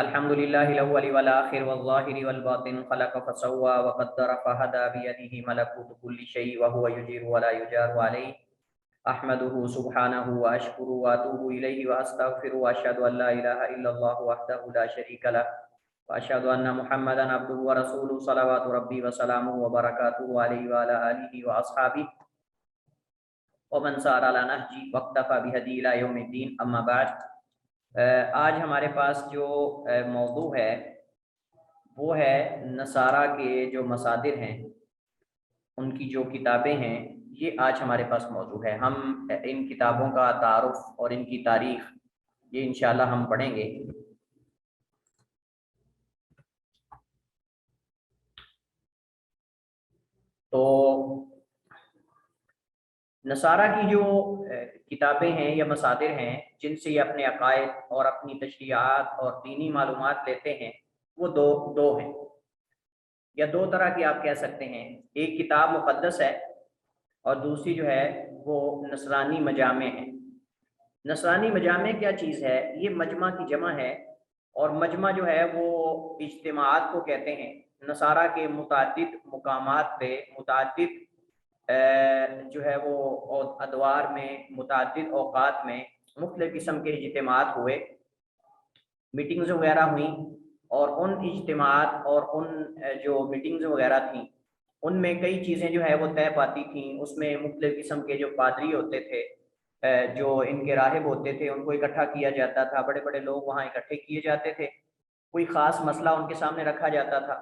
الحمدللہ الاول والآخر والظاہر والباطن خلق فسوى وقدر فہدى بیدہ ملکوت کل شیء وهو یجیر ولا یجار علیہ احمدہ سبحانہ واشکرہ واتوب الیہ واستغفرہ واشہد ان لا الہ الا اللہ وحدہ لا شریک لہ واشہد ان محمدا عبدہ ورسولہ صلوات ربی وسلامہ وبرکاتہ علیہ وعلی آلہ واصحابہ ومن سار علی نہجہ واقتفى بہدیہ الی یوم الدین اما بعد۔ آج ہمارے پاس جو موضوع ہے وہ ہے نصارہ کے جو مصادر ہیں، ان کی جو کتابیں ہیں، یہ آج ہمارے پاس موضوع ہے۔ ہم ان کتابوں کا تعارف اور ان کی تاریخ یہ انشاءاللہ ہم پڑھیں گے۔ تو نصارہ کی جو کتابیں ہیں یا مصادر ہیں جن سے یہ اپنے عقائد اور اپنی تشریعات اور دینی معلومات لیتے ہیں، وہ دو ہیں، یا دو طرح کی آپ کہہ سکتے ہیں۔ ایک کتاب مقدس ہے اور دوسری جو ہے وہ نصرانی مجامع ہے۔ نصرانی مجامع کیا چیز ہے؟ یہ مجمع کی جمع ہے، اور مجمع جو ہے وہ اجتماعات کو کہتے ہیں۔ نصارہ کے متعدد مقامات پہ متعدد جو ہے وہ ادوار میں متعدد اوقات میں مختلف قسم کے اجتماعات ہوئے، میٹنگز وغیرہ ہوئیں، اور ان اجتماعات اور ان جو میٹنگز وغیرہ تھیں ان میں کئی چیزیں جو ہے وہ طے پاتی تھیں۔ اس میں مختلف قسم کے جو پادری ہوتے تھے، جو ان کے راہب ہوتے تھے، ان کو اکٹھا کیا جاتا تھا۔ بڑے بڑے لوگ وہاں اکٹھے کیے جاتے تھے، کوئی خاص مسئلہ ان کے سامنے رکھا جاتا تھا،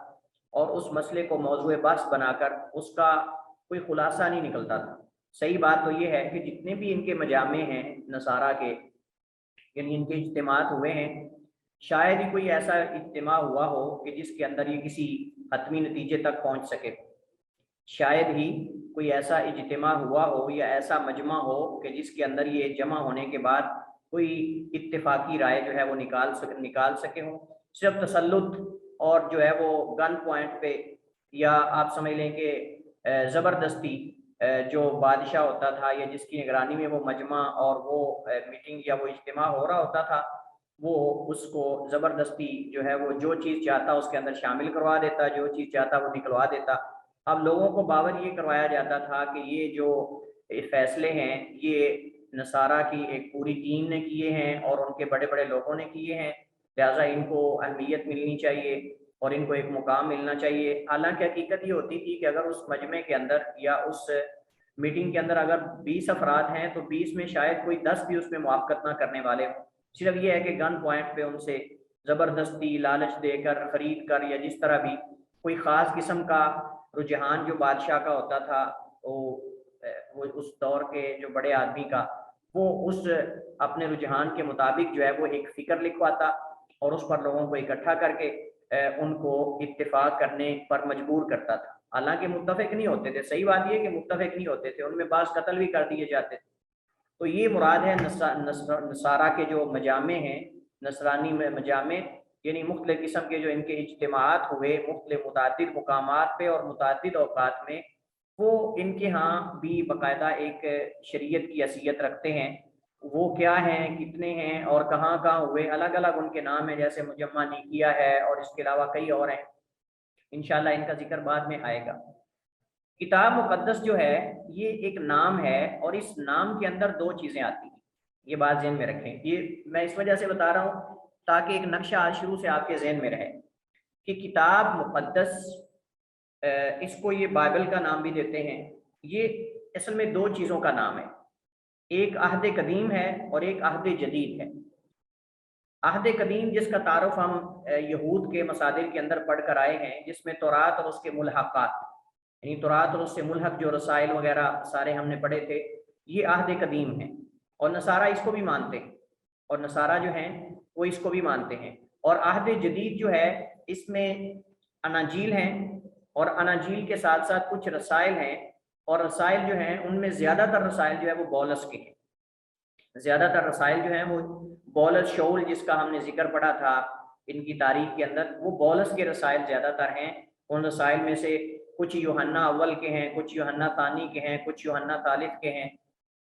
اور اس مسئلے کو موضوع بحث بنا کر اس کا کوئی خلاصہ نہیں نکلتا تھا۔ صحیح بات تو یہ ہے کہ جتنے بھی ان کے مجامع ہیں نصارہ کے، یعنی ان کے اجتماعات ہوئے ہیں، شاید ہی کوئی ایسا اجتماع ہوا ہو کہ جس کے اندر یہ کسی حتمی نتیجے تک پہنچ سکے۔ شاید ہی کوئی ایسا اجتماع ہوا ہو یا ایسا مجمع ہو کہ جس کے اندر یہ جمع ہونے کے بعد کوئی اتفاقی رائے جو ہے وہ نکال سکے ہوں۔ صرف تسلط اور جو ہے وہ گن پوائنٹ پہ، یا آپ سمجھ لیں کہ زبردستی جو بادشاہ ہوتا تھا یا جس کی نگرانی میں وہ مجمع اور وہ میٹنگ یا وہ اجتماع ہو رہا ہوتا تھا، وہ اس کو زبردستی جو ہے وہ جو چیز چاہتا اس کے اندر شامل کروا دیتا، جو چیز چاہتا وہ نکلوا دیتا۔ اب لوگوں کو باور یہ کروایا جاتا تھا کہ یہ جو فیصلے ہیں یہ نصارہ کی ایک پوری ٹیم نے کیے ہیں اور ان کے بڑے بڑے لوگوں نے کیے ہیں، لہٰذا ان کو اہمیت ملنی چاہیے اور ان کو ایک مقام ملنا چاہیے۔ حالانکہ حقیقت یہ ہوتی تھی کہ اگر اس مجمع کے اندر یا اس میٹنگ کے اندر اگر 20 افراد ہیں تو 20 میں شاید کوئی 10 بھی اس میں موافقت نہ کرنے والے ہوں۔ صرف یہ ہے کہ گن پوائنٹ پہ ان سے زبردستی لالچ دے کر، خرید کر، یا جس طرح بھی کوئی خاص قسم کا رجحان جو بادشاہ کا ہوتا تھا، وہ اس دور کے جو بڑے آدمی کا، وہ اس اپنے رجحان کے مطابق جو ہے وہ ایک فکر لکھواتا اور اس پر لوگوں کو اکٹھا کر کے ان کو اتفاق کرنے پر مجبور کرتا تھا۔ حالانکہ متفق نہیں ہوتے تھے، صحیح بات یہ کہ متفق نہیں ہوتے تھے، ان میں بعض قتل بھی کر دیے جاتے تھے۔ تو یہ مراد ہے نصارہ کے جو مجامع ہیں، نصرانی مجامع، یعنی مختلف قسم کے جو ان کے اجتماعات ہوئے مختلف متعدد مقامات پہ اور متعدد اوقات میں، وہ ان کے ہاں بھی باقاعدہ ایک شریعت کی حیثیت رکھتے ہیں۔ وہ کیا ہیں، کتنے ہیں اور کہاں کہاں ہوئے، الگ الگ ان کے نام ہیں، جیسے مجمع نیکیہ ہے اور اس کے علاوہ کئی اور ہیں، انشاءاللہ ان کا ذکر بعد میں آئے گا۔ کتاب مقدس جو ہے یہ ایک نام ہے، اور اس نام کے اندر دو چیزیں آتی ہیں، یہ بات ذہن میں رکھیں۔ یہ میں اس وجہ سے بتا رہا ہوں تاکہ ایک نقشہ آج شروع سے آپ کے ذہن میں رہے کہ کتاب مقدس، اس کو یہ بائبل کا نام بھی دیتے ہیں، یہ اصل میں دو چیزوں کا نام ہے۔ ایک عہد قدیم ہے اور ایک عہد جدید ہے۔ عہد قدیم جس کا تعارف ہم یہود کے مصادر کے اندر پڑھ کر آئے ہیں، جس میں تورات اور اس کے ملحقات، یعنی تورات اور اس سے ملحق جو رسائل وغیرہ سارے ہم نے پڑھے تھے، یہ عہد قدیم ہے، اور نصارہ اس کو بھی مانتے ہیں، اور نصارہ جو ہیں وہ اس کو بھی مانتے ہیں۔ اور عہد جدید جو ہے اس میں اناجیل ہیں، اور اناجیل کے ساتھ ساتھ کچھ رسائل ہیں، اور رسائل جو ہیں ان میں زیادہ تر رسائل جو ہے وہ بولس کے ہیں۔ زیادہ تر رسائل جو ہیں وہ بولس شول، جس کا ہم نے ذکر پڑھا تھا ان کی تاریخ کے اندر، وہ بولس کے رسائل زیادہ تر ہیں۔ ان رسائل میں سے کچھ یوحنا اول کے ہیں، کچھ یوحنا ثانی کے ہیں، کچھ یوحنا ثالث کے ہیں،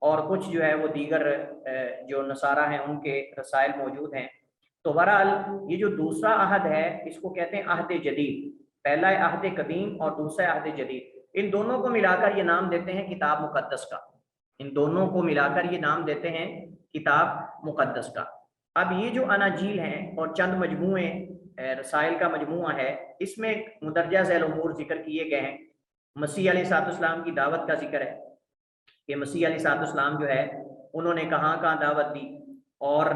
اور کچھ جو ہے وہ دیگر جو نصارہ ہیں ان کے رسائل موجود ہیں۔ تو بہرحال یہ جو دوسرا عہد ہے اس کو کہتے ہیں عہد جدید، پہلا ہے عہد قدیم اور دوسرا ہے عہد جدید، ان دونوں کو ملا کر یہ نام دیتے ہیں کتاب مقدس کا، ان دونوں کو ملا کر یہ نام دیتے ہیں کتاب مقدس کا۔ اب یہ جو اناجیل ہیں اور چند مجموعے رسائل کا مجموعہ ہے، اس میں مندرجہ ذیل امور ذکر کیے گئے ہیں۔ مسیح علیہ السلام کی دعوت کا ذکر ہے کہ مسیح علیہ السلام جو ہے انہوں نے کہاں کہاں دعوت دی، اور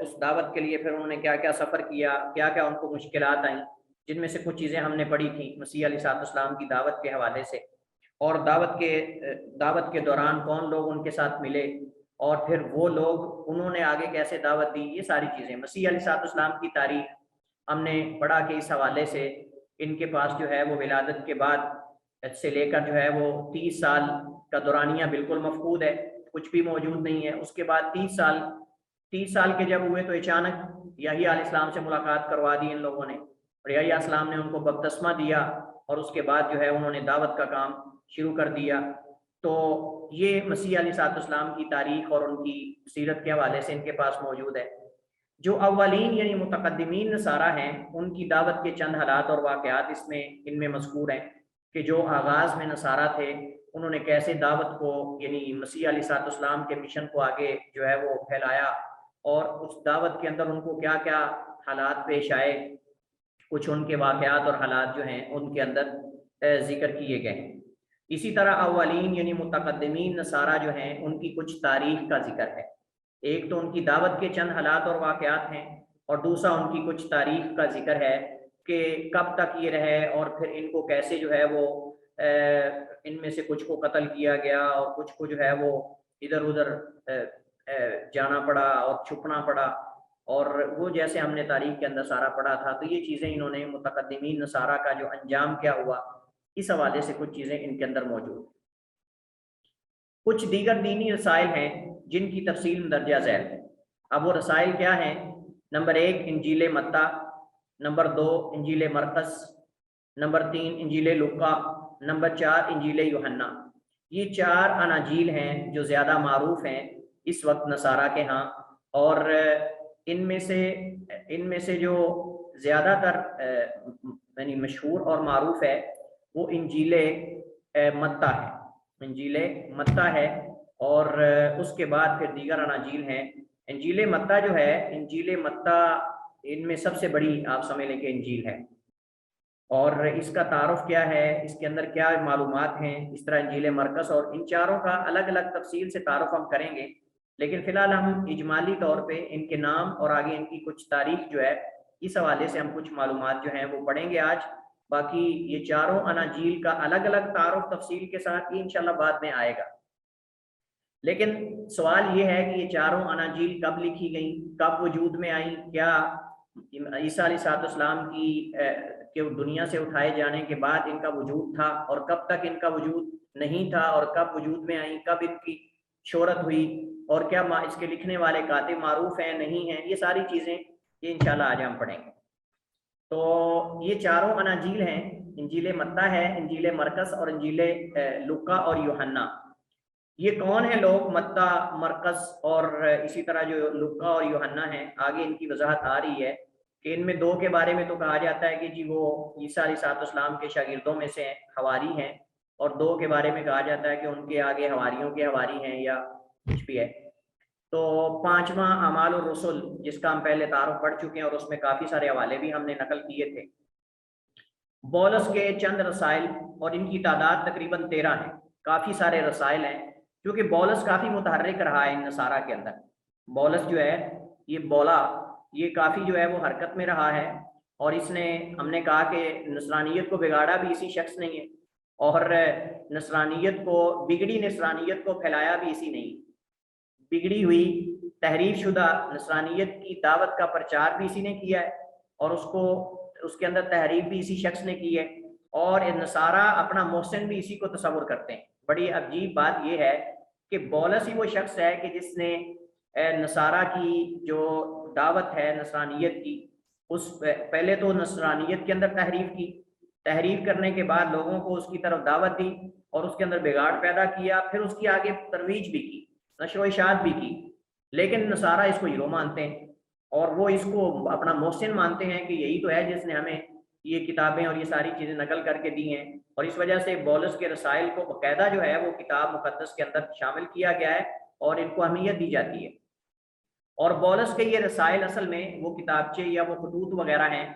اس دعوت کے لیے پھر انہوں نے کیا کیا سفر کیا، کیا کیا ان کو مشکلات آئیں، جن میں سے کچھ چیزیں ہم نے پڑھی تھیں مسیح علیہ السلام کی دعوت کے حوالے سے، اور دعوت کے دوران کون لوگ ان کے ساتھ ملے، اور پھر وہ لوگ انہوں نے آگے کیسے دعوت دی، یہ ساری چیزیں مسیح علیہ السلام کی تاریخ ہم نے پڑھا کہ اس حوالے سے ان کے پاس جو ہے وہ ولادت کے بعد سے لے کر جو ہے وہ 30 سال کا دورانیہ بالکل مفقود ہے، کچھ بھی موجود نہیں ہے۔ اس کے بعد 30 سال کے جب ہوئے تو اچانک یحییٰ علیہ السلام سے ملاقات کروا دی ان لوگوں نے، اور یحییٰ علیہ السلام نے ان کو بپتسمہ دیا، اور اس کے بعد جو ہے انہوں نے دعوت کا کام شروع کر دیا۔ تو یہ مسیح علیہ السلام کی تاریخ اور ان کی سیرت کے حوالے سے ان کے پاس موجود ہے۔ جو اولین یعنی متقدمین نصارہ ہیں ان کی دعوت کے چند حالات اور واقعات ان میں مذکور ہیں کہ جو آغاز میں نصارہ تھے انہوں نے کیسے دعوت کو یعنی مسیح علیہ السلام کے مشن کو آگے جو ہے وہ پھیلایا، اور اس دعوت کے اندر ان کو کیا کیا حالات پیش آئے، کچھ ان کے واقعات اور حالات جو ہیں ان کے اندر ذکر کیے گئے ہیں۔ اسی طرح اولین یعنی متقدمین نصارہ جو ہیں ان کی کچھ تاریخ کا ذکر ہے، ایک تو ان کی دعوت کے چند حالات اور واقعات ہیں، اور دوسرا ان کی کچھ تاریخ کا ذکر ہے کہ کب تک یہ رہے، اور پھر ان کو کیسے جو ہے وہ ان میں سے کچھ کو قتل کیا گیا اور کچھ کو جو ہے وہ ادھر ادھر جانا پڑا اور چھپنا پڑا، اور وہ جیسے ہم نے تاریخ کے اندر سارا پڑھا تھا، تو یہ چیزیں انہوں نے متقدمین نصارہ کا جو انجام کیا ہوا اس حوالے سے کچھ چیزیں ان کے اندر موجود ہیں۔ کچھ دیگر دینی رسائل ہیں جن کی تفصیل مندرجہ ذیل ہے۔ اب وہ رسائل کیا ہیں؟ نمبر 1 انجیل متی، نمبر 2 انجیل مرقس، نمبر 3 انجیل لوقا، نمبر 4 انجیل یوحنا۔ یہ 4 اناجیل ہیں جو زیادہ معروف ہیں اس وقت نصارہ کے ہاں، اور ان میں سے جو زیادہ تر یعنی مشہور اور معروف ہے وہ انجیل متی ہے، انجیل متی ہے، اور اس کے بعد پھر دیگر اناجیل ہیں۔ انجیل متی جو ہے، انجیل متی ان میں سب سے بڑی آپ سمجھ لیں کہ انجیل ہے، اور اس کا تعارف کیا ہے، اس کے اندر کیا معلومات ہیں، اس طرح انجیل مرقس، اور ان چاروں کا الگ الگ تفصیل سے تعارف ہم کریں گے، لیکن فی الحال ہم اجمالی طور پہ ان کے نام اور آگے ان کی کچھ تاریخ جو ہے اس حوالے سے ہم کچھ معلومات جو ہیں وہ پڑھیں گے آج۔ باقی یہ چاروں اناجیل کا الگ الگ تعارف تفصیل کے ساتھ یہ انشاءاللہ بعد میں آئے گا، لیکن سوال یہ ہے کہ یہ چاروں اناجیل کب لکھی گئیں، کب وجود میں آئیں، کیا عیسیٰ علیہ السلام کے دنیا سے اٹھائے جانے کے بعد ان کا وجود تھا، اور کب تک ان کا وجود نہیں تھا، اور کب وجود میں آئیں، کب ان کی شہرت ہوئی، اور کیا اس کے لکھنے والے کاتب معروف ہیں نہیں ہیں، یہ ساری چیزیں یہ انشاءاللہ آج ہم پڑھیں گے۔ تو یہ چاروں اناجیل ہیں، انجیل متی ہے، انجیل مرقس اور انجیل لوقا اور یوحنا۔ یہ کون ہیں لوگ؟ متی، مرقس اور اسی طرح جو لوقا اور یوحنا ہیں، آگے ان کی وضاحت آ رہی ہے کہ ان میں 2 کے بارے میں تو کہا جاتا ہے کہ جی وہ عیسیٰ علیہ السلام کے شاگردوں میں سے حواری ہیں، اور 2 کے بارے میں کہا جاتا ہے کہ ان کے آگے حواریوں کے حواری ہیں یا کچھ بھی ہے۔ تو 5واں اعمال الرسل جس کا ہم پہلے تعارف پڑھ چکے ہیں، اور اس میں کافی سارے حوالے بھی ہم نے نقل کیے تھے۔ بولس کے چند رسائل، اور ان کی تعداد تقریباً 13 ہیں، کافی سارے رسائل ہیں، کیونکہ بولس کافی متحرک رہا ہے ان نصارہ کے اندر۔ بولس جو ہے یہ کافی جو ہے وہ حرکت میں رہا ہے، اور اس نے ہم نے کہا کہ نصرانیت کو بگاڑا بھی اسی شخص نے ہے، اور بگڑی نصرانیت کو پھیلایا بھی اسی نہیں، بگڑی ہوئی تحریف شدہ نصرانیت کی دعوت کا پرچار بھی اسی نے کیا ہے، اور اس کے اندر تحریف بھی اسی شخص نے کی ہے، اور نصارہ اپنا محسن بھی اسی کو تصور کرتے ہیں۔ بڑی عجیب بات یہ ہے کہ بولس ہی وہ شخص ہے کہ جس نے نصارہ کی جو دعوت ہے نصرانیت کی، پہلے تو نصرانیت کے اندر تحریف کرنے کے بعد لوگوں کو اس کی طرف دعوت دی، اور اس کے اندر بگاڑ پیدا کیا، پھر اس کی آگے ترویج بھی کی، نشر و اشاعت بھی کی، لیکن نصارہ اس کو ہیرو مانتے ہیں، اور وہ اس کو اپنا محسن مانتے ہیں کہ یہی تو ہے جس نے ہمیں یہ کتابیں اور یہ ساری چیزیں نقل کر کے دی ہیں، اور اس وجہ سے بولس کے رسائل کو باقاعدہ جو ہے وہ کتاب مقدس کے اندر شامل کیا گیا ہے اور ان کو اہمیت دی جاتی ہے۔ اور بولس کے یہ رسائل اصل میں وہ کتابچے یا وہ خطوط وغیرہ ہیں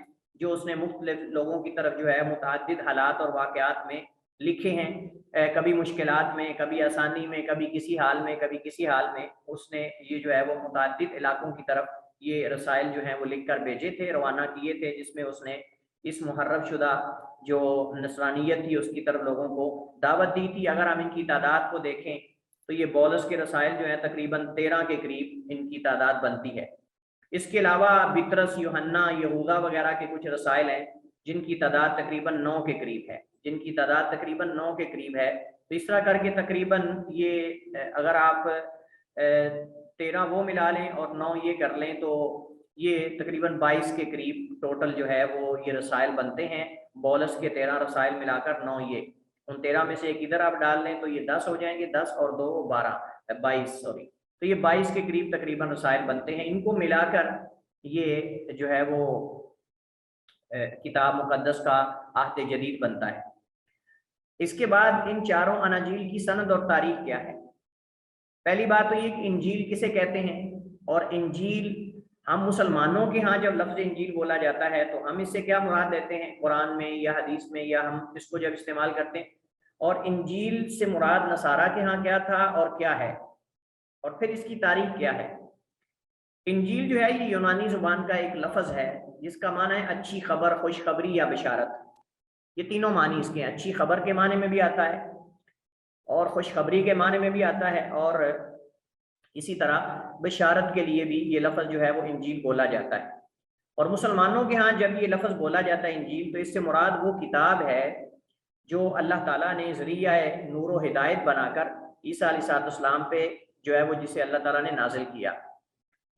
جو اس نے مختلف لوگوں کی طرف جو ہے متعدد حالات اور واقعات میں لکھے ہیں، کبھی مشکلات میں، کبھی آسانی میں، کبھی کسی حال میں، کبھی کسی حال میں اس نے یہ جو ہے وہ متعدد علاقوں کی طرف یہ رسائل جو ہیں وہ لکھ کر بھیجے تھے، روانہ کیے تھے، جس میں اس نے اس محرف شدہ جو نصرانیت تھی اس کی طرف لوگوں کو دعوت دی تھی۔ اگر ہم ان کی تعداد کو دیکھیں تو یہ بولس کے رسائل جو ہیں تقریباً 13 کے قریب ان کی تعداد بنتی ہے۔ اس کے علاوہ بطرس، یوحنا، یہوذا وغیرہ کے کچھ رسائل ہیں جن کی تعداد تقریباً 9 کے قریب ہے، جن کی تعداد تقریباً 9 کے قریب ہے۔ تو اس طرح کر کے تقریباً یہ اگر آپ 13 وہ ملا لیں اور 9 یہ کر لیں تو یہ تقریباً 22 کے قریب ٹوٹل جو ہے وہ یہ رسائل بنتے ہیں۔ بولس کے 13 رسائل ملا کر 9 یہ، ان 13 میں سے ایک ادھر آپ ڈال لیں تو یہ 10 ہو جائیں گے، 10 اور 2 12 22 سوری، تو یہ 22 کے قریب تقریباً رسائل بنتے ہیں۔ ان کو ملا کر یہ جو ہے وہ کتاب مقدس کا عہد جدید بنتا ہے۔ اس کے بعد ان چاروں اناجیل کی سند اور تاریخ کیا ہے؟ پہلی بات تو یہ کہ انجیل کسے کہتے ہیں، اور انجیل ہم مسلمانوں کے ہاں جب لفظ انجیل بولا جاتا ہے تو ہم اس سے کیا مراد لیتے ہیں قرآن میں یا حدیث میں، یا ہم اس کو جب استعمال کرتے ہیں، اور انجیل سے مراد نصارہ کے ہاں کیا تھا اور کیا ہے، اور پھر اس کی تاریخ کیا ہے۔ انجیل جو ہے یہ یونانی زبان کا ایک لفظ ہے جس کا معنی ہے اچھی خبر، خوشخبری یا بشارت۔ یہ تینوں معنی اس کے ہیں، اچھی خبر کے معنی میں بھی آتا ہے اور خوشخبری کے معنی میں بھی آتا ہے، اور اسی طرح بشارت کے لیے بھی یہ لفظ جو ہے وہ انجیل بولا جاتا ہے۔ اور مسلمانوں کے ہاں جب یہ لفظ بولا جاتا ہے انجیل تو اس سے مراد وہ کتاب ہے جو اللہ تعالیٰ نے ذریعہ نور و ہدایت بنا کر عیسیٰ علیہ السلام پہ جو ہے وہ جسے اللہ تعالیٰ نے نازل کیا،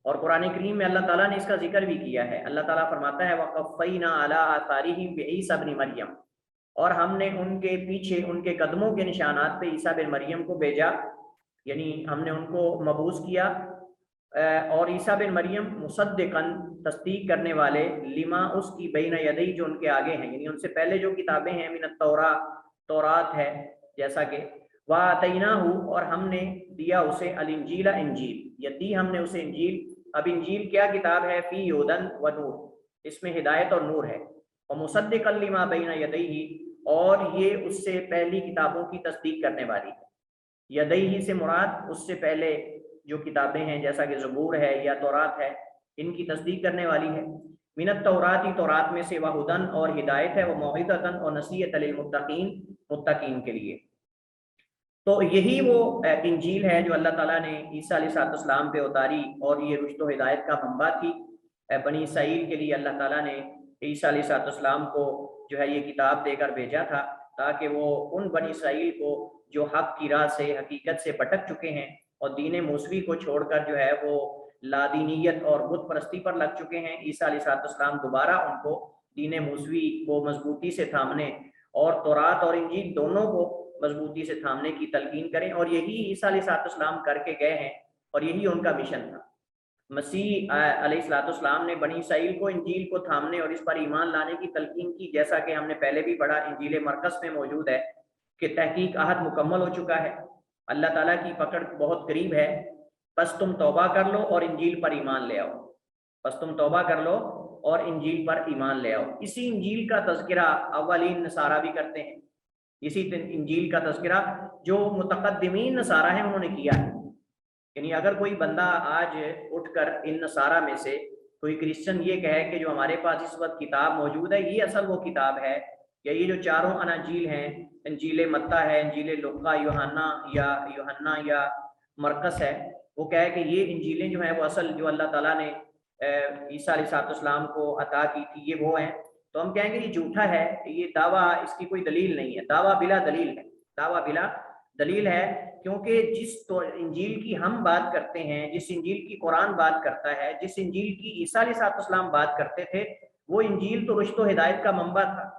اور قرآن کریم میں اللہ تعالیٰ نے اس کا ذکر بھی کیا ہے۔ اللہ تعالیٰ فرماتا ہے وَقَفَّيْنَا عَلَىٰ آثَارِهِمْ بِعِيسَىٰ ابْنِ مریم، اور ہم نے ان کے پیچھے ان کے قدموں کے نشانات پہ عیسیٰ بن مریم کو بھیجا، یعنی ہم نے ان کو مبعوث کیا، اور عیسیٰ بن مریم مصدقاً تصدیق کرنے والے، لما اس کی بین یدی جو ان کے آگے ہیں، یعنی ان سے پہلے جو کتابیں ہیں، من التورات ہے جیسا کہ وَآتَيْنَاهُ، اور ہم نے دیا اسے الانجیل انجیل، یا دی ہم نے اسے انجیل۔ اب انجیل کیا کتاب ہے؟ فی ہدی و نور، اس میں ہدایت اور نور ہے، ومصدقا لما بین یدیہ، اور یہ اس سے پہلی کتابوں کی تصدیق کرنے والی ہے۔ یدیہ سے مراد اس سے پہلے جو کتابیں ہیں جیسا کہ زبور ہے یا تورات ہے، ان کی تصدیق کرنے والی ہے۔ من التورات، تورات میں سے، وہدن، اور ہدایت ہے، وموعظۃ، اور نصیحت للمتقین، متقین کے لیے۔ تو یہی وہ انجیل ہے جو اللہ تعالیٰ نے عیسیٰ علیہ السلام پہ اتاری، اور یہ رشد و ہدایت کا منبع تھی بنی اسرائیل کے لیے۔ اللہ تعالیٰ نے عیسیٰ علیہ السلام کو جو ہے یہ کتاب دے کر بھیجا تھا تاکہ وہ ان بنی اسرائیل کو جو حق کی راہ سے، حقیقت سے بھٹک چکے ہیں اور دین موسوی کو چھوڑ کر جو ہے وہ لادینیت اور بت پرستی پر لگ چکے ہیں، عیسیٰ علیہ السلام دوبارہ ان کو دین موسوی کو مضبوطی سے تھامنے اور تورات اور انجیل دونوں کو مضبوطی سے تھامنے کی تلقین کریں، اور یہی عیسیٰ علیہ السلام کر کے گئے ہیں، اور یہی ان کا مشن تھا۔ مسیح علیہ السلام نے بنی اسرائیل کو انجیل کو تھامنے اور اس پر ایمان لانے کی تلقین کی، جیسا کہ ہم نے پہلے بھی پڑھا انجیل مرقس میں موجود ہے کہ تحقیق عہد مکمل ہو چکا ہے، اللہ تعالیٰ کی پکڑ بہت قریب ہے، بس تم توبہ کر لو اور انجیل پر ایمان لے آؤ، بس تم توبہ کر لو اور انجیل پر ایمان لے آؤ۔ اسی انجیل کا تذکرہ اولین نصارہ بھی کرتے ہیں، اسی انجیل کا تذکرہ جو متقدمین نصارہ ہیں انہوں نے کیا ہے۔ یعنی اگر کوئی بندہ آج اٹھ کر ان نصارہ میں سے کوئی کرسچن یہ کہے کہ جو ہمارے پاس اس وقت کتاب موجود ہے یہ اصل وہ کتاب ہے، یا یہ جو چاروں اناجیل ہیں، انجیل متی ہے، انجیل لوقا، یوحنا یا مرقس ہے، وہ کہے کہ یہ انجیلیں جو ہیں وہ اصل جو اللہ تعالیٰ نے عیسیٰ علیہ السلام کو عطا کی تھی یہ وہ ہیں، تو ہم کہیں گے یہ جھوٹا ہے، یہ دعویٰ اس کی کوئی دلیل نہیں ہے، دعویٰ بلا دلیل ہے، دعویٰ بلا دلیل ہے، کیونکہ جس انجیل کی ہم بات کرتے ہیں، جس انجیل کی قرآن بات کرتا ہے، جس انجیل کی عیسیٰ علیہ السلام بات کرتے تھے، وہ انجیل تو رشد و ہدایت کا منبع تھا،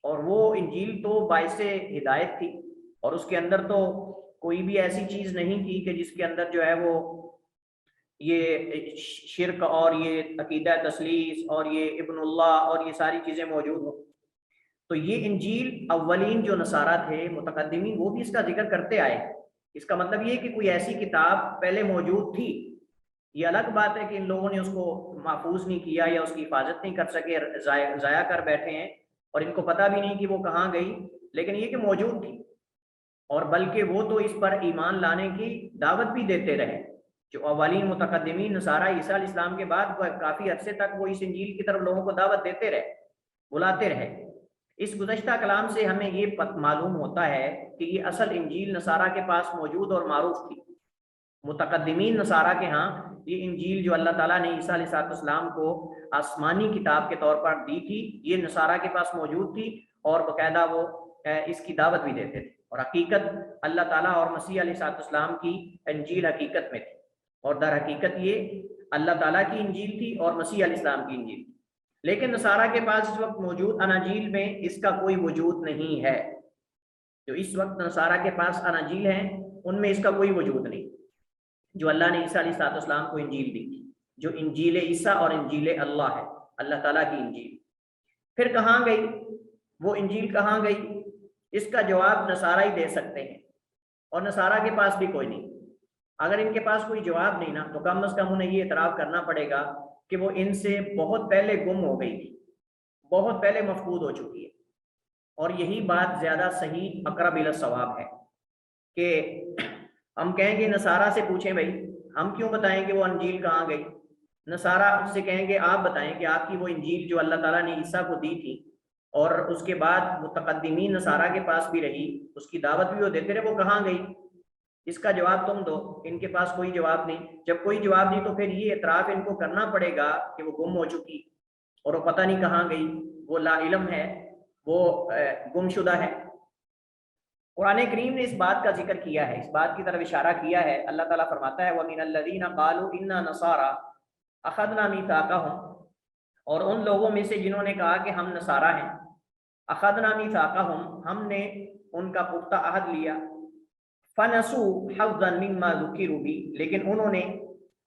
اور وہ انجیل تو باعث ہدایت تھی، اور اس کے اندر تو کوئی بھی ایسی چیز نہیں تھی کہ جس کے اندر جو ہے وہ یہ شرک اور یہ عقیدہ تثلیث اور یہ ابن اللہ اور یہ ساری چیزیں موجود ہوں، تو یہ انجیل اولین جو نصارہ تھے متقدمین وہ بھی اس کا ذکر کرتے آئے۔ اس کا مطلب یہ کہ کوئی ایسی کتاب پہلے موجود تھی۔ یہ الگ بات ہے کہ ان لوگوں نے اس کو محفوظ نہیں کیا یا اس کی حفاظت نہیں کر سکے، ضائع کر بیٹھے ہیں اور ان کو پتہ بھی نہیں کہ وہ کہاں گئی، لیکن یہ کہ موجود تھی، اور بلکہ وہ تو اس پر ایمان لانے کی دعوت بھی دیتے رہے۔ جو اولین متقدمین نصارہ عیسیٰ علیہ السلام کے بعد کافی عرصے تک وہ اس انجیل کی طرف لوگوں کو دعوت دیتے رہے، بلاتے رہے۔ اس گزشتہ کلام سے ہمیں یہ معلوم ہوتا ہے کہ یہ اصل انجیل نصارہ کے پاس موجود اور معروف تھی۔ متقدمین نصارہ کے ہاں یہ انجیل جو اللہ تعالیٰ نے عیسیٰ علیہ السلام کو آسمانی کتاب کے طور پر دی تھی، یہ نصارہ کے پاس موجود تھی، اور باقاعدہ وہ اس کی دعوت بھی دیتے تھے، اور حقیقت اللہ تعالیٰ اور مسیح علیہ السلام کی انجیل حقیقت میں تھی، اور در حقیقت یہ اللہ تعالیٰ کی انجیل تھی اور مسیح علیہ السلام کی انجیل تھی۔ لیکن نصارہ کے پاس اس وقت موجود اناجیل میں اس کا کوئی وجود نہیں ہے۔ جو اس وقت نصارہ کے پاس اناجیل ہیں ان میں اس کا کوئی وجود نہیں، جو اللہ نے عیسیٰ علیہ السلام کو انجیل دی تھی، جو انجیل عیسیٰ اور انجیل اللہ ہے، اللہ تعالیٰ کی انجیل۔ پھر کہاں گئی وہ انجیل، کہاں گئی؟ اس کا جواب نصارہ ہی دے سکتے ہیں، اور نصارہ کے پاس بھی کوئی نہیں۔ اگر ان کے پاس کوئی جواب نہیں نا، تو کم از کم انہیں یہ اعتراف کرنا پڑے گا کہ وہ ان سے بہت پہلے گم ہو گئی تھی، بہت پہلے مفقود ہو چکی ہے۔ اور یہی بات زیادہ صحیح اقرب الی الصواب ہے کہ ہم کہیں گے نصارہ سے پوچھیں بھائی ہم کیوں بتائیں کہ وہ انجیل کہاں گئی، نصارہ سے کہیں گے آپ بتائیں کہ آپ کی وہ انجیل جو اللہ تعالیٰ نے عیسیٰ کو دی تھی اور اس کے بعد متقدمین نصارہ کے پاس بھی رہی، اس کی دعوت بھی وہ دیتے رہے، وہ کہاں گئی؟ اس کا جواب تم دو۔ ان کے پاس کوئی جواب نہیں۔ جب کوئی جواب نہیں تو پھر یہ اعتراف ان کو کرنا پڑے گا کہ وہ گم ہو چکی اور وہ پتہ نہیں کہاں گئی، وہ لا علم ہے، وہ گم شدہ ہے۔ قرآن کریم نے اس بات کا ذکر کیا ہے، اس بات کی طرف اشارہ کیا ہے۔ اللہ تعالیٰ فرماتا ہے وَمِنَ الَّذِينَ قَالُوا إِنَّا نَصَارَىٰ أَخَذْنَا مِيثَاقَهُمْ، اور ان لوگوں میں سے جنہوں نے کہا کہ ہم نصارہ ہیں، أَخَذْنَا مِيثَاقَهُمْ، ہم نے ان کا پختہ عہد لیا، فَنَسُوا حَظًّا مِمَّا ذُكِّرُوا بِهِ، لیکن انہوں نے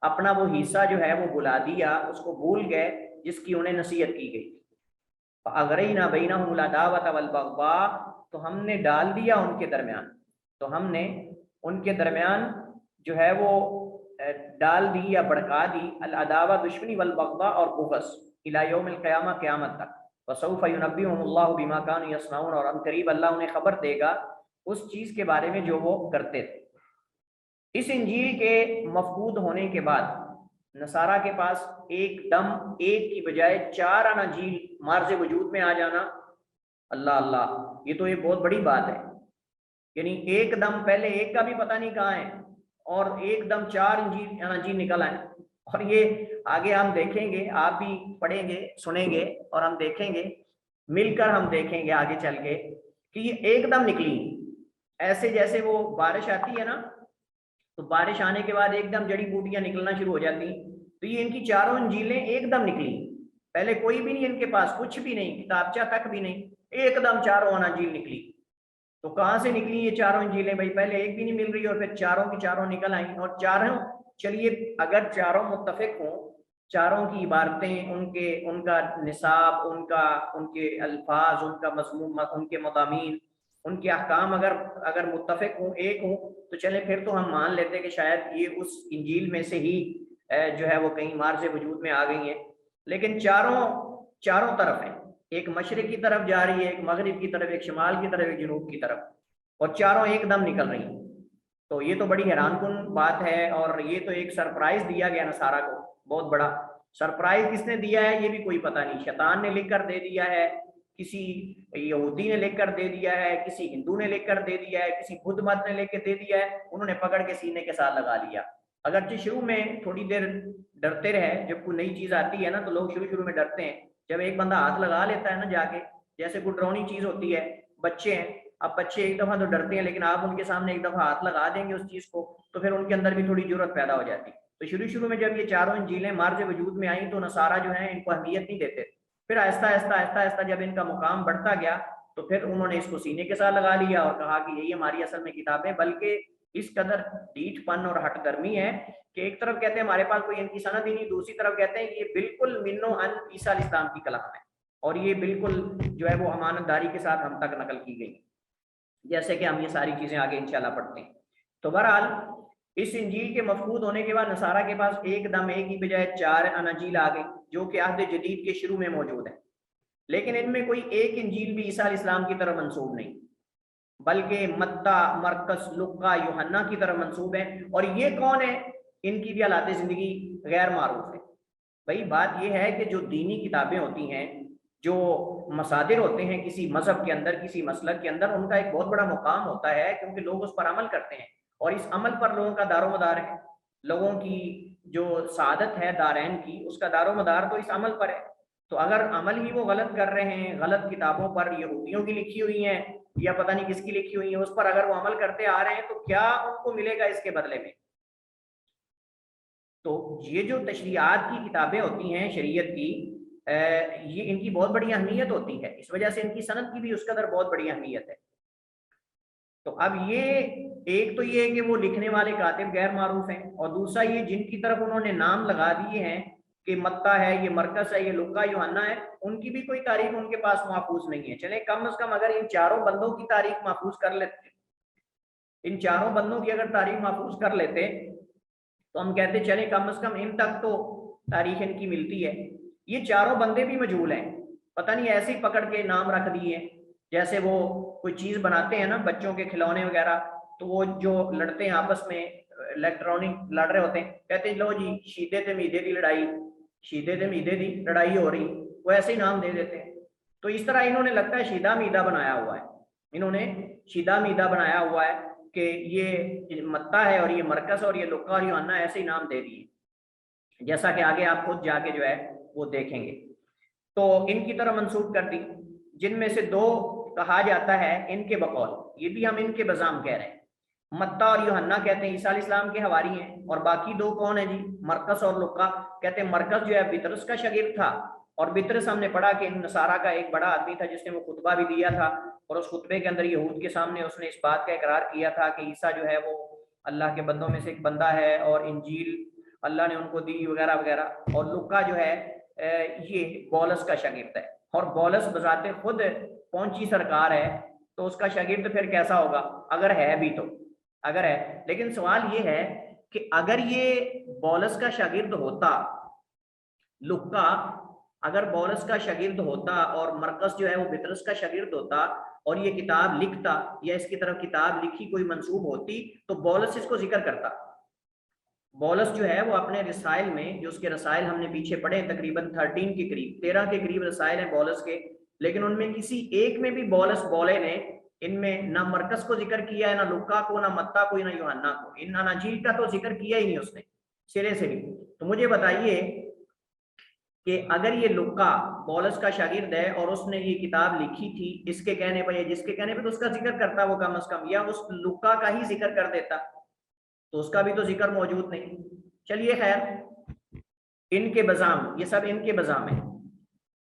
اپنا وہ حصہ جو ہے وہ بھلا دیا، اس کو بھول گئے جس کی انہیں نصیحت کی گئی۔ فَأَغْرَيْنَا بَيْنَهُمُ الْعَدَاوَةَ وَالْبَغْضَاءَ، تو ہم نے ڈال دیا ان کے درمیان، تو ہم نے ان کے درمیان جو ہے وہ ڈال دی یا بڑکا دی العداوہ، دشمنی، والبغضاء، اور بغض، الی یوم القیامہ، قیامت تک۔ وسوف ینبئہم اللہ بما کانوا یصنعون، اور ان قریب اللہ انہیں خبر دے گا اس چیز کے بارے میں جو وہ کرتے تھے۔ اس انجیل کے مفقود ہونے کے بعد نصارہ کے پاس ایک دم ایک کی بجائے 4 اناجیل مارز وجود میں آ جانا، اللہ اللہ، یہ تو ایک بہت بڑی بات ہے۔ یعنی ایک دم پہلے ایک کا بھی پتہ نہیں کہاں ہے، اور ایک دم 4 اناجیل نکل آئے۔ اور یہ آگے ہم دیکھیں گے، آپ بھی پڑھیں گے، سنیں گے، اور ہم دیکھیں گے، مل کر ہم دیکھیں گے آگے چل کے کہ یہ ایک دم نکلی، ایسے جیسے وہ بارش آتی ہے نا، تو بارش آنے کے بعد ایک دم جڑی بوٹیاں نکلنا شروع ہو جاتی، تو یہ ان کی 4 انجیلیں ایک دم نکلی۔ پہلے کوئی بھی نہیں ان کے پاس، کچھ بھی نہیں، کتابچہ تک بھی نہیں، ایک دم 4 اناجیل نکلی۔ تو کہاں سے نکلی یہ 4 انجیلیں بھائی؟ پہلے ایک بھی نہیں مل رہی اور پھر 4 کی 4 نکل آئیں۔ اور 4 چلیے اگر 4 متفق ہوں، 4 کی عبارتیں، ان کا نصاب، ان کے الفاظ، ان کا مضمون، ان کے مضامین، ان کے احکام اگر متفق ہوں، ایک ہوں، تو چلیں پھر تو ہم مان لیتے کہ شاید یہ اس انجیل میں سے ہی جو ہے وہ کہیں مارز وجود میں آ گئی ہیں۔ لیکن چاروں طرف ہیں، ایک مشرق کی طرف جا رہی ہے، ایک مغرب کی طرف، ایک شمال کی طرف، ایک جنوب کی طرف، اور 4 ایک دم نکل رہی ہیں۔ تو یہ تو بڑی حیران کن بات ہے، اور یہ تو ایک سرپرائز دیا گیا نصارہ کو، بہت بڑا سرپرائز۔ کس نے دیا ہے یہ بھی کوئی پتہ نہیں، شیطان نے لکھ کر دے دیا ہے، کسی یہودی نے لکھ کر دے دیا ہے، کسی ہندو نے لکھ کر دے دیا ہے، کسی بدھ مت نے لکھ کے دے دیا ہے، انہوں نے پکڑ کے سینے کے ساتھ لگا لیا۔ اگرچہ شروع میں تھوڑی دیر ڈرتے رہے، جب کوئی نئی چیز آتی ہے نا تو لوگ شروع میں ڈرتے ہیں۔ جب ایک بندہ ہاتھ لگا لیتا ہے نا جا کے، جیسے کوئی ڈراؤنی چیز ہوتی ہے، بچے ہیں، اب بچے ایک دفعہ تو ڈرتے ہیں، لیکن آپ ان کے سامنے ایک دفعہ ہاتھ لگا دیں گے اس چیز کو تو پھر ان کے اندر بھی تھوڑی جرأت پیدا ہو جاتی۔ تو شروع میں جب یہ 4 انجیلیں مارز وجود میں آئیں تو نصارہ جو ہیں ان کو اہمیت نہیں دیتے، پھر آہستہ آہستہ جب ان کا مقام بڑھتا گیا تو پھر انہوں نے اس کو سینے کے ساتھ لگا لیا اور کہا کہ یہی ہماری اصل میں کتاب ہے۔ بلکہ اس قدر ڈیٹ پن اور ہٹ گرمی ہے کہ ایک طرف کہتے ہیں ہمارے پاس کوئی ان کی سند ہی نہیں، دوسری طرف کہتے ہیں یہ بالکل منو ان عیسیٰ علیہ السلام کی کلام ہے اور یہ بالکل جو ہے وہ امانت داری کے ساتھ ہم تک نقل کی گئی، جیسے کہ ہم یہ ساری چیزیں آگے انشاءاللہ پڑھتے ہیں۔ تو بہرحال اس انجیل کے مفقود ہونے کے بعد نصارہ کے پاس ایک دم ایک ہی بجائے 4 اناجیل آ گئی جو کہ عہد جدید کے شروع میں موجود ہیں، لیکن ان میں کوئی ایک انجیل بھی عیسیٰ علیہ السلام کی طرف منسوب نہیں، بلکہ متی، مرقس، لوقا، یوحنا کی طرف منسوب ہے۔ اور یہ کون ہے؟ ان کی بھی حالات زندگی غیر معروف ہے۔ بھائی بات یہ ہے کہ جو دینی کتابیں ہوتی ہیں، جو مصادر ہوتے ہیں کسی مذہب کے اندر، کسی مسلک کے اندر، ان کا ایک بہت بڑا مقام ہوتا ہے کیونکہ لوگ اس پر عمل کرتے ہیں اور اس عمل پر لوگوں کا دار و مدار ہے، لوگوں کی جو سعادت ہے دارین کی، اس کا دار و مدار تو اس عمل پر ہے۔ تو اگر عمل ہی وہ غلط کر رہے ہیں، غلط کتابوں پر یہودیوں کی لکھی ہوئی ہیں یا پتہ نہیں کس کی لکھی ہوئی ہیں، اس پر اگر وہ عمل کرتے آ رہے ہیں تو کیا ان کو ملے گا اس کے بدلے میں؟ تو یہ جو تشریعات کی کتابیں ہوتی ہیں شریعت کی، یہ ان کی بہت بڑی اہمیت ہوتی ہے، اس وجہ سے ان کی سند کی بھی اس قدر بہت بڑی اہمیت ہے۔ تو اب یہ ایک تو یہ ہے کہ وہ لکھنے والے کاتب غیر معروف ہیں، اور دوسرا یہ جن کی طرف انہوں نے نام لگا دیے ہیں کہ متی ہے، یہ مرقس ہے، یہ لوقا، یوحنا ہے، ان کی بھی کوئی تاریخ ان کے پاس محفوظ نہیں ہے۔ چلیں کم از کم اگر ان چاروں بندوں کی تاریخ محفوظ کر لیتے، ان چاروں بندوں کی اگر تاریخ محفوظ کر لیتے تو ہم کہتے چلیں کم از کم ان تک تو تاریخ ان کی ملتی ہے۔ یہ چاروں بندے بھی مجہول ہیں، پتہ نہیں ایسے ہی پکڑ کے نام رکھ دیے، جیسے وہ کوئی چیز بناتے ہیں نا بچوں کے کھلونے وغیرہ، تو وہ جو لڑتے ہیں آپس میں، الیکٹرانک لڑ رہے ہوتے ہیں، کہتے ہیں لو جی شیدے تے میدے دی لڑائی، شیدے تے میدے دی لڑائی ہو رہی، وہ ایسے ہی نام دے دیتے ہیں۔ تو اس طرح انہوں نے لگتا ہے شیدہ میدہ بنایا ہوا ہے، انہوں نے شیدہ میدہ بنایا ہوا ہے کہ یہ متی ہے اور یہ مرقس اور یہ لوقا اور یوحنا، ایسے ہی نام دے دیے، جیسا کہ آگے آپ خود جا کے جو ہے وہ دیکھیں گے۔ تو ان کی طرح منسوب کر دی، جن میں سے 2 کہا جاتا ہے ان کے بقول، یہ بھی ہم ان کے بزام کہہ رہے ہیں، متی اور یوحنا کہتے ہیں عیسیٰ علیہ السلام کے حواری ہیں، اور باقی 2 کون ہیں جی؟ مرقس اور لوقا۔ کہتے ہیں مرقس جو ہے بطرس کا شاگرد تھا، اور بطرس ہم نے پڑھا کہ نصارہ کا ایک بڑا آدمی تھا جس نے وہ خطبہ بھی دیا تھا، اور اس خطبے کے اندر یہود کے سامنے اس نے اس بات کا اقرار کیا تھا کہ عیسیٰ جو ہے وہ اللہ کے بندوں میں سے ایک بندہ ہے اور انجیل اللہ نے ان کو دی وغیرہ وغیرہ۔ اور لوقا جو ہے یہ بولس کا شاگرد ہے، اور بولس بذات خود پہنچی سرکار ہے، تو اس کا شاگرد پھر کیسا ہوگا اگر ہے بھی تو، اگر ہے۔ لیکن سوال یہ ہے کہ اگر یہ بولس کا شاگرد ہوتا، لوقا اگر بولس کا شاگرد ہوتا اور مرقس جو ہے وہ بطرس کا شاگرد ہوتا اور یہ کتاب لکھتا یا اس کی طرف کتاب لکھی کوئی منسوب ہوتی تو بولس اس کو ذکر کرتا۔ بولس جو ہے وہ اپنے رسائل میں، جو اس کے رسائل ہم نے پیچھے پڑھے تقریباً 13 کے قریب، 13 کے قریب رسائل ہیں بولس کے، لیکن ان میں کسی ایک میں بھی بولس بولے نے ان میں نہ مرقس کو ذکر کیا ہے، نہ لوقا کو، نہ متی کو، نہ یوحنا کو، ان اناجیل کا تو ذکر کیا ہی نہیں اس نے سرے سے بھی۔ تو مجھے بتائیے کہ اگر یہ لوقا بولس کا شاگرد ہے اور اس نے یہ کتاب لکھی تھی اس کے کہنے پر یا جس کے کہنے پہ، تو اس کا ذکر کرتا وہ کم از کم، یا اس لوقا کا ہی ذکر کر دیتا، تو اس کا بھی تو ذکر موجود نہیں۔ چلیے خیر، ان کے بزام، یہ سب ان کے بزام ہیں۔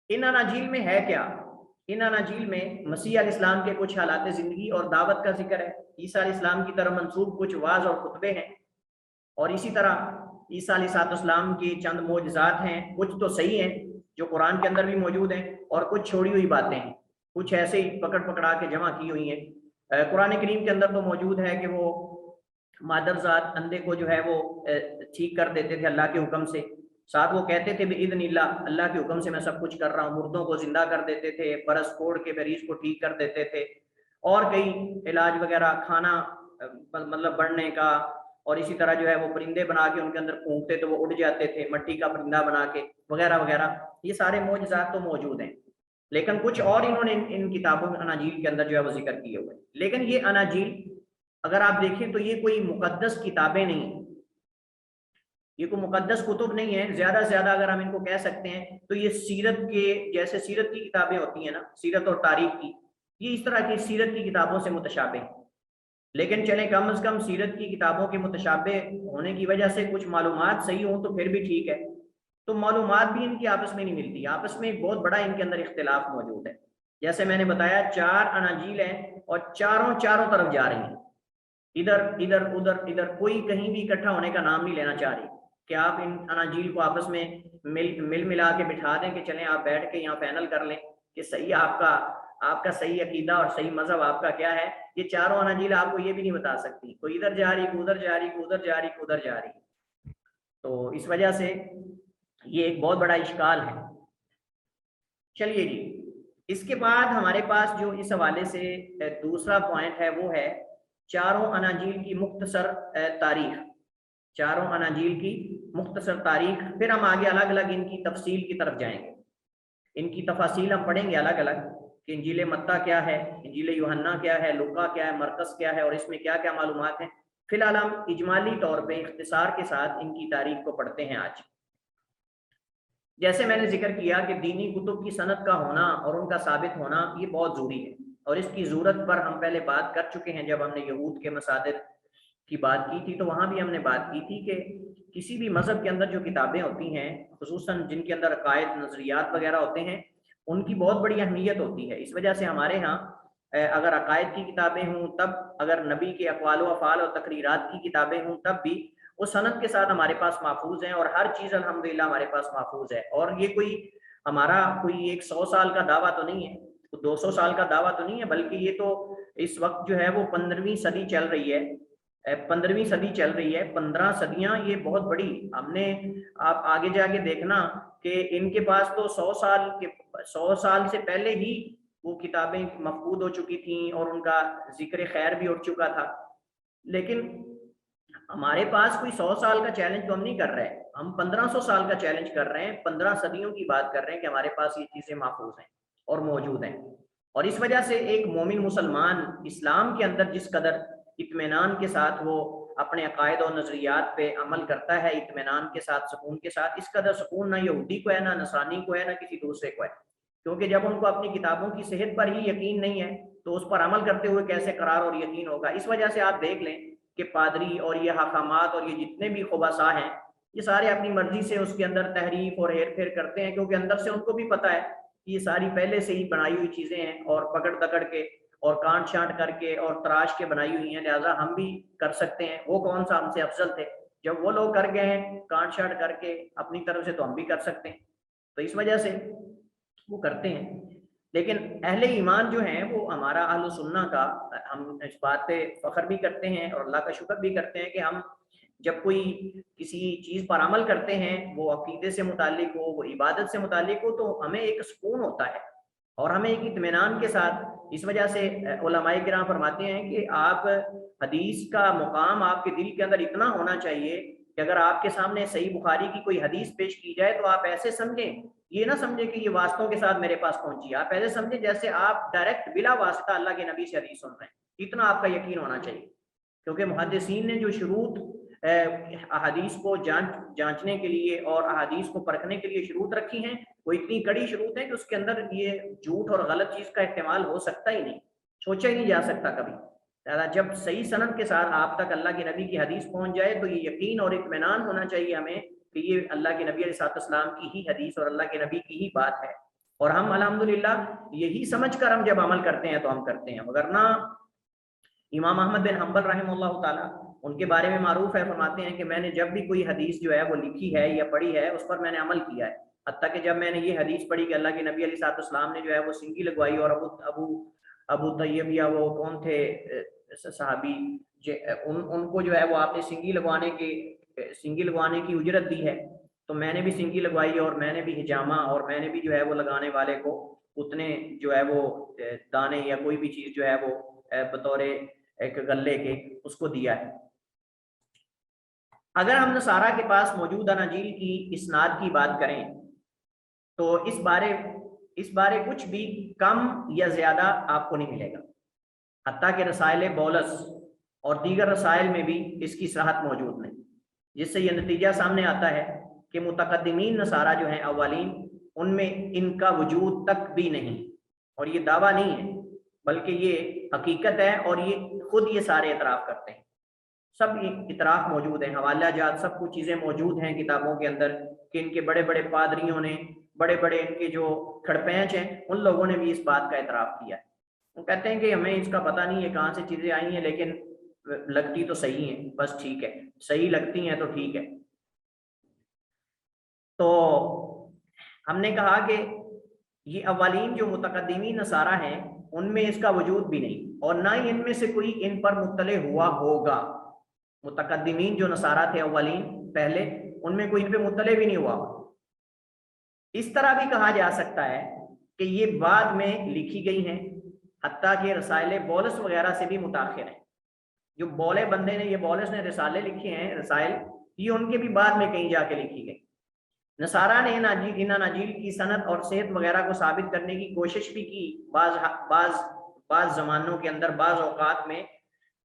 ان اناجیل میں ہے کیا؟ ان اناجیل میں مسیح علیہ السلام کے کچھ حالات زندگی اور دعوت کا ذکر ہے، عیسیٰ علیہ السلام کی طرف منسوب کچھ وعظ اور خطبے ہیں، اور اسی طرح عیسیٰ علیہ السلام کی چند معجزات ہیں، کچھ تو صحیح ہیں جو قرآن کے اندر بھی موجود ہیں، اور کچھ چھوڑی ہوئی باتیں ہیں، کچھ ایسے ہی پکڑ پکڑا کے جمع کی ہوئی ہیں۔ قرآن کریم کے اندر تو موجود ہے کہ وہ مادر ذات اندھے کو جو ہے وہ ٹھیک کر دیتے تھے اللہ کے حکم سے، ساتھ وہ کہتے تھے بِإِذْنِ اللہ، اللہ کے حکم سے میں سب کچھ کر رہا ہوں، مردوں کو زندہ کر دیتے تھے، برس کوڑ کے مریض کو ٹھیک کر دیتے تھے، اور کئی علاج وغیرہ، کھانا مطلب بڑھنے کا، اور اسی طرح جو ہے وہ پرندے بنا کے ان کے اندر پھونکتے تو وہ اڑ جاتے تھے، مٹی کا پرندہ بنا کے وغیرہ وغیرہ، یہ سارے معجزات تو موجود ہیں، لیکن کچھ اور انہوں نے ان کتابوں میں اناجیل کے اندر جو ہے وہ ذکر کیے ہوئے۔ لیکن یہ اناجیل اگر آپ دیکھیں تو یہ کوئی مقدس کتابیں نہیں، یہ کوئی مقدس کتب نہیں ہے، زیادہ سے زیادہ اگر ہم ان کو کہہ سکتے ہیں تو یہ سیرت کے، جیسے سیرت کی کتابیں ہوتی ہیں نا، سیرت اور تاریخ کی، یہ اس طرح کی سیرت کی کتابوں سے متشابہ ہیں۔ لیکن چلیں کم از کم سیرت کی کتابوں کے متشابہ ہونے کی وجہ سے کچھ معلومات صحیح ہوں تو پھر بھی ٹھیک ہے، تو معلومات بھی ان کی آپس میں نہیں ملتی، آپس میں ایک بہت بڑا ان کے اندر اختلاف موجود ہے۔ جیسے میں نے بتایا 4 اناجیل ہیں اور چاروں طرف جا رہی ہیں، ادھر ادھر ادھر ادھر کوئی کہیں بھی اکٹھا ہونے کا نام نہیں لینا چاہ رہی کہ آپ ان اناجیل کو آپس میں مل ملا کے بٹھا دیں کہ چلیں آپ بیٹھ کے یہاں فائنل کر لیں کہ صحیح آپ کا صحیح عقیدہ اور صحیح مذہب آپ کا کیا ہے. یہ چاروں اناجیل آپ کو یہ بھی نہیں بتا سکتی, کوئی ادھر جا رہی, کوئی ادھر جا رہی, کوئی ادھر جا رہی, کوئی ادھر جا رہی. تو اس وجہ سے یہ ایک بہت بڑا اشکال ہے. چلیے جی, اس کے بعد ہمارے پاس جو اس حوالے سے دوسرا پوائنٹ ہے وہ ہے چاروں اناجیل کی مختصر تاریخ. چاروں اناجیل کی مختصر تاریخ, پھر ہم آگے الگ الگ ان کی تفصیل کی طرف جائیں گے. ان کی تفاصیل ہم پڑھیں گے الگ الگ کہ انجیل متی کیا ہے, انجیل یوحنا کیا ہے, لوکا کیا ہے, مرقس کیا ہے, اور اس میں کیا کیا معلومات ہیں. فی الحال ہم اجمالی طور پہ اختصار کے ساتھ ان کی تاریخ کو پڑھتے ہیں آج. جیسے میں نے ذکر کیا کہ دینی کتب کی سند کا ہونا اور ان کا ثابت ہونا یہ بہت ضروری ہے, اور اس کی ضرورت پر ہم پہلے بات کر چکے ہیں. جب ہم نے یہود کے مصادر کی بات کی تھی تو وہاں بھی ہم نے بات کی تھی کہ کسی بھی مذہب کے اندر جو کتابیں ہوتی ہیں, خصوصاً جن کے اندر عقائد, نظریات وغیرہ ہوتے ہیں, ان کی بہت بڑی اہمیت ہوتی ہے. اس وجہ سے ہمارے ہاں اگر عقائد کی کتابیں ہوں تب, اگر نبی کے اقوال و افعال اور تقریرات کی کتابیں ہوں تب بھی وہ سند کے ساتھ ہمارے پاس محفوظ ہیں, اور ہر چیز الحمدللہ ہمارے پاس محفوظ ہے. اور یہ کوئی ہمارا کوئی 100 سال کا دعویٰ تو نہیں ہے, 200 سال کا دعویٰ تو نہیں ہے, بلکہ یہ تو اس وقت جو ہے وہ 15ویں صدی چل رہی ہے. 15ویں صدی چل رہی ہے. 15 صدیاں یہ بہت بڑی. ہم نے آپ آگے جا کے دیکھنا کہ ان کے پاس تو 100 سال سے پہلے ہی وہ کتابیں مفقود ہو چکی تھیں اور ان کا ذکر خیر بھی اٹھ چکا تھا. لیکن ہمارے پاس کوئی 100 سال کا چیلنج تو ہم نہیں کر رہے, ہم 1500 سال کا چیلنج کر رہے ہیں. 15 صدیوں کی بات کر رہے ہیں کہ ہمارے پاس یہ چیزیں محفوظ ہیں اور موجود ہیں. اور اس وجہ سے ایک مومن مسلمان اسلام کے اندر جس قدر اطمینان کے ساتھ وہ اپنے عقائد اور نظریات پہ عمل کرتا ہے, اطمینان کے ساتھ, سکون کے ساتھ, اس قدر سکون نہ یہودی کو ہے, نہ نصرانی کو ہے, نہ کسی دوسرے کو ہے. کیونکہ جب ان کو اپنی کتابوں کی صحت پر ہی یقین نہیں ہے تو اس پر عمل کرتے ہوئے کیسے قرار اور یقین ہوگا. اس وجہ سے آپ دیکھ لیں کہ پادری اور یہ حکامات اور یہ جتنے بھی خبثاء ہیں, یہ سارے اپنی مرضی سے اس کے اندر تحریف اور ہیر پھیر کرتے ہیں, کیونکہ اندر سے ان کو بھی پتہ ہے کہ یہ ساری پہلے سے ہی بنائی ہوئی چیزیں ہیں اور پکڑ دکڑ کے اور کانٹ چھانٹ کر کے اور تراش کے بنائی ہوئی ہیں, لہٰذا ہم بھی کر سکتے ہیں. وہ کون سا ہم سے افضل تھے؟ جب وہ لوگ کر گئے ہیں کانٹ چھانٹ کر کے اپنی طرف سے, تو ہم بھی کر سکتے ہیں. تو اس وجہ سے وہ کرتے ہیں. لیکن اہل ایمان جو ہیں وہ ہمارا اہل سنہ کا, ہم اس بات پہ فخر بھی کرتے ہیں اور اللہ کا شکر بھی کرتے ہیں کہ ہم جب کوئی کسی چیز پر عمل کرتے ہیں, وہ عقیدے سے متعلق ہو, وہ عبادت سے متعلق ہو, تو ہمیں ایک سکون ہوتا ہے اور ہمیں ایک اطمینان کے ساتھ. اس وجہ سے علماء کرام فرماتے ہیں کہ آپ حدیث کا مقام آپ کے دل کے اندر اتنا ہونا چاہیے کہ اگر آپ کے سامنے صحیح بخاری کی کوئی حدیث پیش کی جائے تو آپ ایسے سمجھیں, یہ نہ سمجھیں کہ یہ واسطوں کے ساتھ میرے پاس پہنچی, آپ ایسے سمجھیں جیسے آپ ڈائریکٹ بلا واسطہ اللہ کے نبی سے حدیث سن رہے ہیں. اتنا آپ کا یقین ہونا چاہیے, کیونکہ محدثین نے جو شروط احادیث کو جانچنے کے لیے اور احادیث کو پرکھنے کے لیے شروط رکھی ہیں, وہ اتنی کڑی شروط ہیں کہ اس کے اندر یہ جھوٹ اور غلط چیز کا احتمال ہو سکتا ہی نہیں, سوچا ہی نہیں جا سکتا کبھی. جب صحیح سند کے ساتھ آپ تک اللہ کے نبی کی حدیث پہنچ جائے تو یہ یقین اور اطمینان ہونا چاہیے ہمیں کہ یہ اللہ کے نبی علیہ السلام کی ہی حدیث اور اللہ کے نبی کی ہی بات ہے. اور ہم الحمدللہ یہی سمجھ کر ہم جب عمل کرتے ہیں تو ہم کرتے ہیں. وگرنہ امام احمد بن حنبل رحمہ اللہ تعالیٰ, ان کے بارے میں معروف ہے, فرماتے ہیں کہ میں نے جب بھی کوئی حدیث جو ہے وہ لکھی ہے یا پڑھی ہے اس پر میں نے عمل کیا ہے. حتیٰ کہ جب میں نے یہ حدیث پڑھی کہ اللہ کے نبی علیہ السلام نے جو ہے وہ سنگی لگوائی, اور ابو طیب یا وہ کون تھے صحابی, ان کو جو ہے وہ آپ نے سنگی لگوانے کی اجرت دی ہے, تو میں نے بھی سنگی لگوائی اور میں نے بھی حجامہ, اور میں نے بھی جو ہے وہ لگانے والے کو اتنے جو ہے وہ دانے یا کوئی بھی چیز جو ہے وہ بطور ایک غلے کے اس کو دیا ہے. اگر ہم نصارہ کے پاس موجود اناجیل کی اسناد کی بات کریں تو اس بارے کچھ بھی کم یا زیادہ آپ کو نہیں ملے گا. حتیٰ کہ رسائل بولس اور دیگر رسائل میں بھی اس کی صحت موجود نہیں, جس سے یہ نتیجہ سامنے آتا ہے کہ متقدمین نصارہ جو ہیں اولین, ان میں ان کا وجود تک بھی نہیں, اور یہ دعویٰ نہیں ہے بلکہ یہ حقیقت ہے, اور یہ خود یہ سارے اعتراف کرتے ہیں. سب اعتراف موجود ہیں, حوالہ جات, سب کچھ چیزیں موجود ہیں کتابوں کے اندر کہ ان کے بڑے بڑے پادریوں نے, بڑے بڑے ان کے جو کھڑپینچ ہیں, ان لوگوں نے بھی اس بات کا اعتراف کیا ہے. وہ کہتے ہیں کہ ہمیں اس کا پتہ نہیں ہے کہاں سے چیزیں آئی ہیں, لیکن لگتی تو صحیح ہیں، بس ٹھیک ہے، صحیح لگتی ہیں تو ٹھیک ہے۔ تو ہم نے کہا کہ یہ اولین جو متقدمین نصارہ ہیں ان میں اس کا وجود بھی نہیں، اور نہ ہی ان میں سے کوئی ان پر مطلع ہوا ہوگا۔ متقدمین جو نصارہ تھے اولین پہلے، ان میں کوئی ان پہ مطلع بھی نہیں ہوا۔ اس طرح بھی کہا جا سکتا ہے کہ یہ بعد میں لکھی گئی ہیں، حتیٰ کہ رسائل بولس وغیرہ سے بھی متاخر ہیں۔ جو بولے بندے نے، یہ بولس نے رسالے لکھے ہیں، رسائل، یہ ان کے بھی بعد میں کہیں جا کے لکھی گئی۔ نصارہ نے ان اناجیل کی سند اور صحت وغیرہ کو ثابت کرنے کی کوشش بھی کی، بعض زمانوں کے اندر، بعض اوقات میں،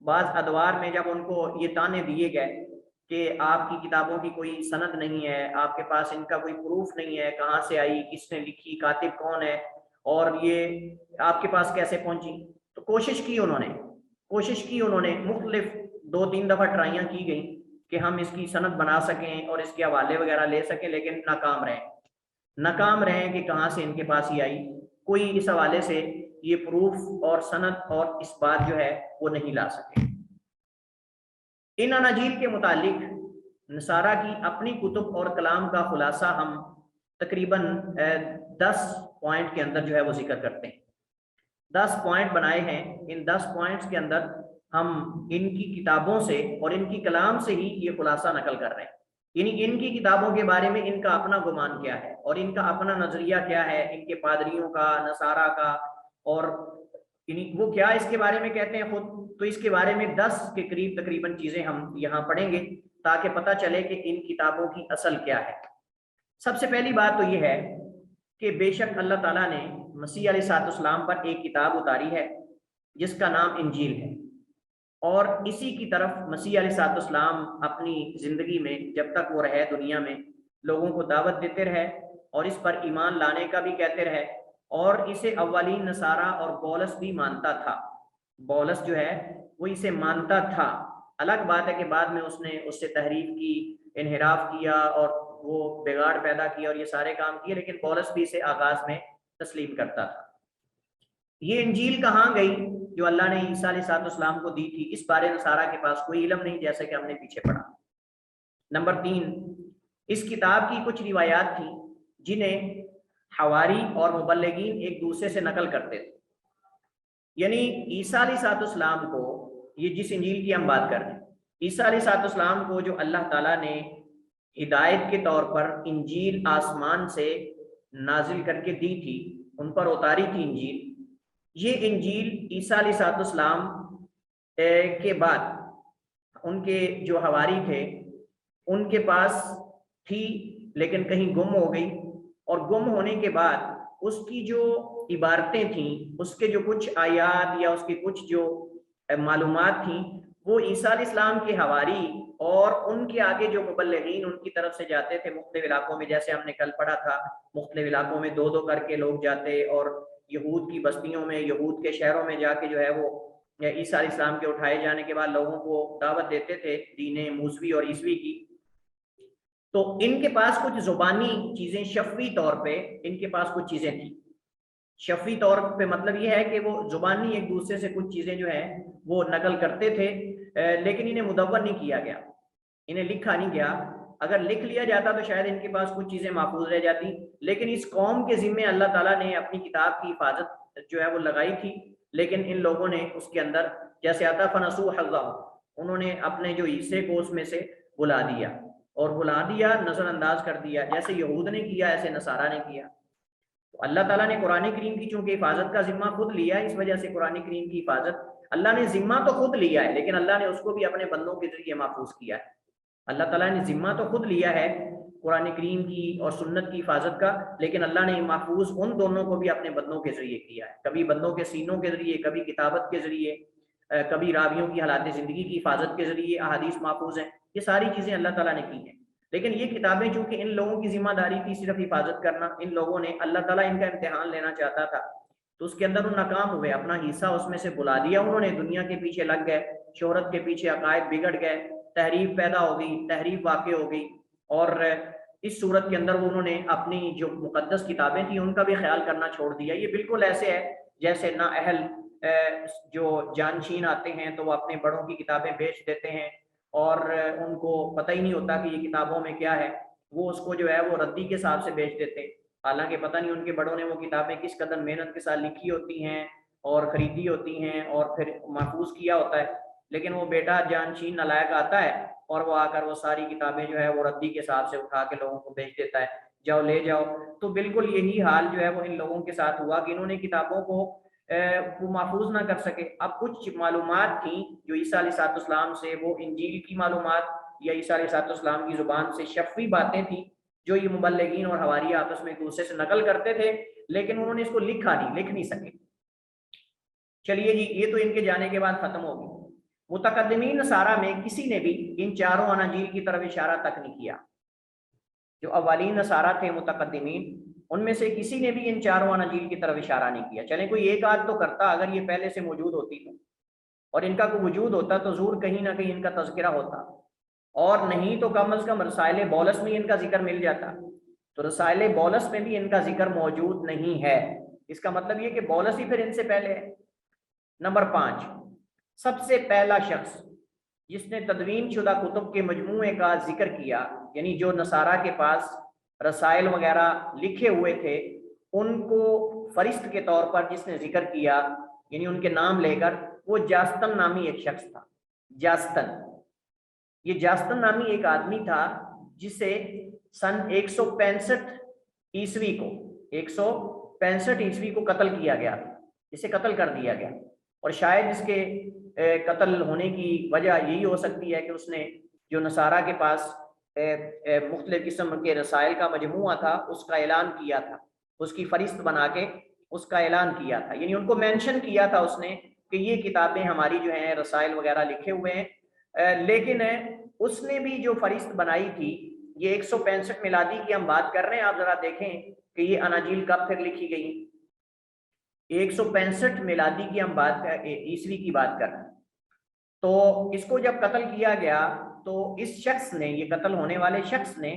بعض ادوار میں، جب ان کو یہ تانے دیے گئے کہ آپ کی کتابوں کی کوئی سند نہیں ہے، آپ کے پاس ان کا کوئی پروف نہیں ہے، کہاں سے آئی، کس نے لکھی، کاتب کون ہے، اور یہ آپ کے پاس کیسے پہنچی۔ تو کوشش کی انہوں نے مختلف 2-3 دفعہ ٹرائیاں کی گئیں کہ ہم اس کی سند بنا سکیں اور اس کے حوالے وغیرہ لے سکیں، لیکن ناکام رہے کہ کہاں سے ان کے پاس ہی آئی۔ کوئی اس حوالے سے یہ پروف اور سند اور اس بات جو ہے وہ نہیں لا سکے۔ ان اناجیل کے متعلق نصارہ کی اپنی کتب اور کلام کا خلاصہ ہم تقریباً 10 پوائنٹ کے اندر جو ہے وہ ذکر کرتے ہیں۔ 10 پوائنٹ بنائے ہیں، ان 10 پوائنٹس کے اندر ہم ان کی کتابوں سے اور ان کی کلام سے ہی یہ خلاصہ نقل کر رہے ہیں، یعنی ان کی کتابوں کے بارے میں ان کا اپنا گمان کیا ہے اور ان کا اپنا نظریہ کیا ہے، ان کے پادریوں کا، نصارہ کا، اور یعنی وہ کیا اس کے بارے میں کہتے ہیں خود۔ تو اس کے بارے میں 10 کے قریب تقریباً چیزیں ہم یہاں پڑھیں گے تاکہ پتہ چلے کہ ان کتابوں کی اصل کیا ہے۔ سب سے پہلی بات تو یہ ہے کہ بے شک اللہ تعالیٰ نے مسیح علیہ السلام پر ایک کتاب اتاری ہے جس کا نام انجیل ہے، اور اسی کی طرف مسیح علیہ السلام اپنی زندگی میں جب تک وہ رہے دنیا میں لوگوں کو دعوت دیتے رہے اور اس پر ایمان لانے کا بھی کہتے رہے، اور اسے اولین نصارہ اور بولس بھی مانتا تھا۔ بولس جو ہے وہ اسے مانتا تھا۔ الگ بات ہے کہ بعد میں اس نے اس سے تحریف کی، انحراف کیا اور وہ بگاڑ پیدا کیا اور یہ سارے کام کیے، لیکن پولس بھی اسے آغاز میں تسلیم کرتا تھا۔ یہ انجیل کہاں گئی جو اللہ نے عیسیٰ علیہ السلام کو دی تھی، اس بارے نصارہ کے پاس کوئی علم نہیں، جیسے کہ ہم نے پیچھے پڑھا۔ نمبر 3، اس کتاب کی کچھ روایات تھیں جنہیں حواری اور مبلغین ایک دوسرے سے نقل کرتے تھے، یعنی عیسیٰ علیہ السلام کو، یہ جس انجیل کی ہم بات کر رہے ہیں، عیسیٰ علیہ السلام کو جو اللہ تعالیٰ نے ہدایت کے طور پر انجیل آسمان سے نازل کر کے دی تھی، ان پر اتاری تھی انجیل، یہ انجیل عیسیٰ علیہ السلام کے بعد ان کے جو حواری تھے ان کے پاس تھی، لیکن کہیں گم ہو گئی، اور گم ہونے کے بعد اس کی جو عبارتیں تھیں، اس کے جو کچھ آیات یا اس کے کچھ جو معلومات تھیں، وہ عیسیٰ علیہ السلام کے حواری اور ان کے آگے جو مبلغین ان کی طرف سے جاتے تھے مختلف علاقوں میں، جیسے ہم نے کل پڑھا تھا، مختلف علاقوں میں 2 کر کے لوگ جاتے اور یہود کی بستیوں میں، یہود کے شہروں میں جا کے جو ہے وہ عیسیٰ علیہ السلام کے اٹھائے جانے کے بعد لوگوں کو دعوت دیتے تھے دین موسوی اور عیسوی کی۔ تو ان کے پاس کچھ زبانی چیزیں، شفوی طور پہ ان کے پاس کچھ چیزیں تھیں۔ شفوی طور پہ مطلب یہ ہے کہ وہ زبانی ایک دوسرے سے کچھ چیزیں جو ہیں وہ نقل کرتے تھے، لیکن انہیں مدون نہیں کیا گیا، انہیں لکھا نہیں گیا۔ اگر لکھ لیا جاتا تو شاید ان کے پاس کچھ چیزیں محفوظ رہ جاتی، لیکن اس قوم کے ذمے اللہ تعالیٰ نے اپنی کتاب کی حفاظت جو ہے وہ لگائی تھی، لیکن ان لوگوں نے اس کے اندر جیسے آتا فنسو حظہ، انہوں نے اپنے جو حصے کو اس میں سے بلا دیا، نظر انداز کر دیا، جیسے یہود نے کیا ایسے نصارہ نے کیا۔ تو اللہ تعالیٰ نے قرآن کریم کی چونکہ حفاظت کا ذمہ خود لیا ہے، اس وجہ سے قرآن کریم کی حفاظت اللہ نے ذمہ تو خود لیا ہے، لیکن اللہ نے اس کو بھی اپنے بندوں کے ذریعے محفوظ کیا ہے۔ اللہ تعالیٰ نے ذمہ تو خود لیا ہے قرآن کریم کی اور سنت کی حفاظت کا، لیکن اللہ نے محفوظ ان دونوں کو بھی اپنے بندوں کے ذریعے کیا ہے، کبھی بندوں کے سینوں کے ذریعے، کبھی کتابت کے ذریعے، کبھی راویوں کی حالات زندگی کی حفاظت کے ذریعے احادیث محفوظ ہیں۔ یہ ساری چیزیں اللہ تعالیٰ نے کی ہیں، لیکن یہ کتابیں چونکہ ان لوگوں کی ذمہ داری تھی صرف حفاظت کرنا، ان لوگوں نے، اللہ تعالیٰ ان کا امتحان لینا چاہتا تھا، تو اس کے اندر وہ ناکام ہوئے، اپنا حصہ اس میں سے بلا دیا انہوں نے، دنیا کے پیچھے لگ گئے، شہرت کے پیچھے، عقائد بگڑ گئے، تحریف پیدا ہو گئی، تحریف واقع ہو گئی، اور اس صورت کے اندر انہوں نے اپنی جو مقدس کتابیں تھیں ان کا بھی خیال کرنا چھوڑ دیا۔ یہ بالکل ایسے ہے جیسے نا اہل جو جانشین آتے ہیں تو وہ اپنے بڑوں کی کتابیں بیچ دیتے ہیں اور ان کو پتہ ہی نہیں ہوتا کہ یہ کتابوں میں کیا ہے، وہ اس کو جو ہے وہ ردی کے حساب سے بیچ دیتے ہیں، حالانکہ پتہ نہیں ان کے بڑوں نے وہ کتابیں کس قدر محنت کے ساتھ لکھی ہوتی ہیں اور خریدی ہوتی ہیں اور پھر محفوظ کیا ہوتا ہے، لیکن وہ بیٹا جانشین نالائق آتا ہے اور وہ آ کر وہ ساری کتابیں جو ہے وہ ردی کے حساب سے اٹھا کے لوگوں کو بیچ دیتا ہے، جاؤ لے جاؤ۔ تو بالکل یہی حال جو ہے وہ ان لوگوں کے ساتھ ہوا کہ انہوں نے کتابوں کو وہ محفوظ نہ کر سکے۔ اب کچھ معلومات تھیں جو عیسیٰ علیہ السلام سے، وہ انجیل کی معلومات یا عیسیٰ علیہ السلام کی زبان سے شفوی باتیں تھیں جو یہ مبلغین اور حواریہ آپس میں ایک دوسرے سے نقل کرتے تھے، لیکن انہوں نے اس کو لکھ نہیں سکے۔ چلیے جی، یہ تو ان کے جانے کے بعد ختم ہو گئی۔ متقدمین نصارہ میں کسی نے بھی ان چاروں اناجیل کی طرف اشارہ تک نہیں کیا۔ جو اولین نصارہ تھے متقدمین، ان میں سے کسی نے بھی ان چاروں اناجیل کی طرف اشارہ نہیں کیا۔ چلیں کوئی ایک آدھ تو کرتا، اگر یہ پہلے سے موجود ہوتی تو، اور ان کا کوئی وجود ہوتا تو ضرور کہیں نہ کہیں ان کا تذکرہ ہوتا، اور نہیں تو کم از کم رسائل بولس میں ان کا ذکر مل جاتا۔ تو رسائل بولس میں بھی ان کا ذکر موجود نہیں ہے، اس کا مطلب یہ کہ بولس ہی پھر ان سے پہلے ہے۔ نمبر 5، سب سے پہلا شخص جس نے تدوین شدہ کتب کے مجموعے کا ذکر کیا، یعنی جو نصارہ کے پاس رسائل وغیرہ لکھے ہوئے تھے ان کو فرشت کے طور پر جس نے ذکر کیا، یعنی ان کے نام لے کر، وہ جاستن نامی ایک شخص تھا۔ جاستن، یہ جاستن نامی ایک آدمی تھا جسے سن 165 عیسوی کو 165 عیسوی کو قتل کیا گیا، اسے قتل کر دیا گیا، اور شاید اس کے قتل ہونے کی وجہ یہی ہو سکتی ہے کہ اس نے جو نصارہ کے پاس مختلف قسم کے رسائل کا مجموعہ تھا اس کا اعلان کیا تھا، اس کی فہرست بنا کے اس کا اعلان کیا تھا، یعنی ان کو مینشن کیا تھا اس نے کہ یہ کتابیں ہماری جو ہیں رسائل وغیرہ لکھے ہوئے ہیں۔ لیکن اس نے بھی جو فہرست بنائی تھی، یہ 165 میلادی کی ہم بات کر رہے ہیں، آپ ذرا دیکھیں کہ یہ اناجیل کب پھر لکھی گئی۔ 165 میلادی کی ہم بات عیسوی کی بات کر رہے ہیں۔ تو اس کو جب قتل کیا گیا تو اس شخص نے، یہ قتل ہونے والے شخص نے،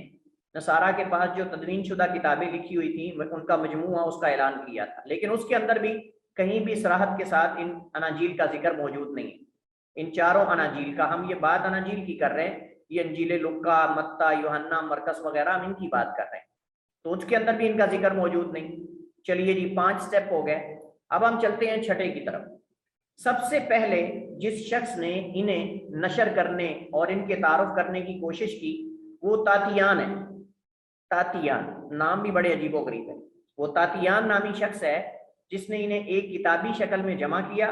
نصارہ کے پاس جو تدوین شدہ کتابیں لکھی ہوئی تھیں ان کا مجموعہ، اس کا اعلان کیا تھا، لیکن اس کے اندر بھی کہیں بھی صراحت کے ساتھ ان اناجیل کا ذکر موجود نہیں ہے۔ ان چاروں اناجیل کا، ہم یہ بات اناجیل کی کر رہے ہیں، یہ انجیل لوکا، متی، یوحنا، مرکس وغیرہ ہم ان کی بات کر رہے ہیں، تو اس کے اندر بھی ان کا ذکر موجود نہیں۔ چلیے جی، 5 سٹیپ ہو گئے، اب ہم چلتے ہیں چھٹے کی طرف۔ سب سے پہلے جس شخص نے انہیں نشر کرنے اور ان کے تعارف کرنے کی کوشش کی وہ تاتیان ہے۔ تاتیان نام بھی بڑے عجیب و غریب ہے۔ وہ تاتیان نامی شخص ہے جس نے انہیں ایک کتابی شکل میں جمع کیا۔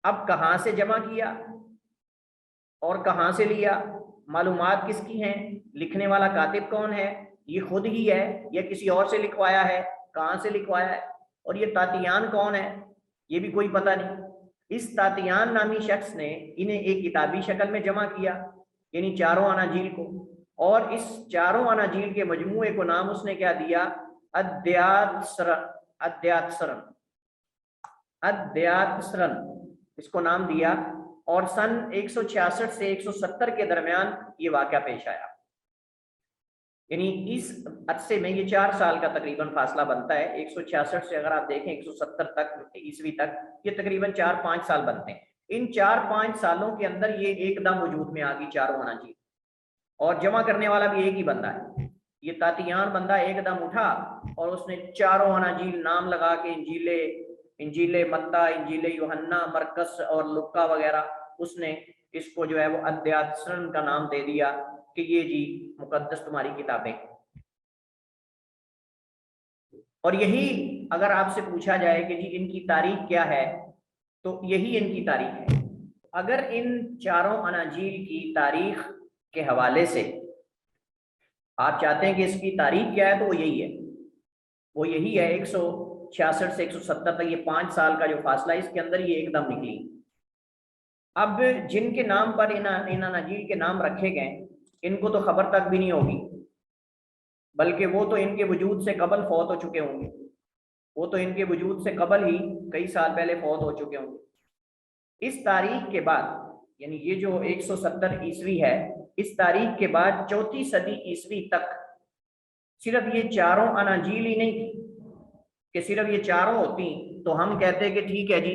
اب کہاں سے جمع کیا اور کہاں سے لیا، معلومات کس کی ہیں، لکھنے والا کاتب کون ہے، یہ خود ہی ہے یا کسی اور سے لکھوایا ہے، کہاں سے لکھوایا ہے، اور یہ تاتیان کون ہے یہ بھی کوئی پتہ نہیں۔ اس تاتیان نامی شخص نے انہیں ایک کتابی شکل میں جمع کیا، یعنی چاروں اناجیل کو، اور اس چاروں اناجیل کے مجموعے کو نام اس نے کیا دیا، ادیاتسرن اس کو نام دیا، اور سن 166 سے 170 کے درمیان یہ واقعہ پیش آیا، یعنی اس عرصے میں یہ 4 سال کا تقریباً فاصلہ بنتا ہے۔ 166 سے اگر آپ دیکھیں 170 تک عیسوی تک، یہ تقریباً 4-5 سال بنتے ہیں۔ ان 4-5 سالوں کے اندر یہ ایک دم وجود میں آ گئی چاروں اناجیل، اور جمع کرنے والا بھی ایک ہی بندہ ہے۔ یہ تاتیان بندہ ایک دم اٹھا اور اس نے چاروں اناجیل نام لگا کے انجیل متی، انجیل یوحنا، مرکس اور لوکا وغیرہ، اس نے اس کو جو ہے وہ ادیاتسرن کا نام دے دیا کہ یہ جی مقدس تمہاری کتابیں۔ اور یہی اگر آپ سے پوچھا جائے کہ جی ان کی تاریخ کیا ہے، تو یہی ان کی تاریخ ہے۔ اگر ان چاروں اناجیل کی تاریخ کے حوالے سے آپ چاہتے ہیں کہ اس کی تاریخ کیا ہے تو وہ یہی ہے 166 سے 170 تک، یہ 5 سال کا جو فاصلہ ہے اس کے اندر یہ ایک دم نکلی۔ اب جن کے نام پر ان اناجیل کے نام رکھے گئے ان کو تو خبر تک بھی نہیں ہوگی، بلکہ وہ تو ان کے وجود سے قبل فوت ہو چکے ہوں گے، وہ تو ان کے وجود سے قبل ہی کئی سال پہلے فوت ہو چکے ہوں گے۔ اس تاریخ کے بعد، یعنی یہ جو 170 عیسوی ہے، اس تاریخ کے بعد 4 صدی عیسوی تک صرف یہ چاروں اناجیل ہی نہیں تھی، کہ صرف یہ چاروں ہوتی تو ہم کہتے کہ ٹھیک ہے جی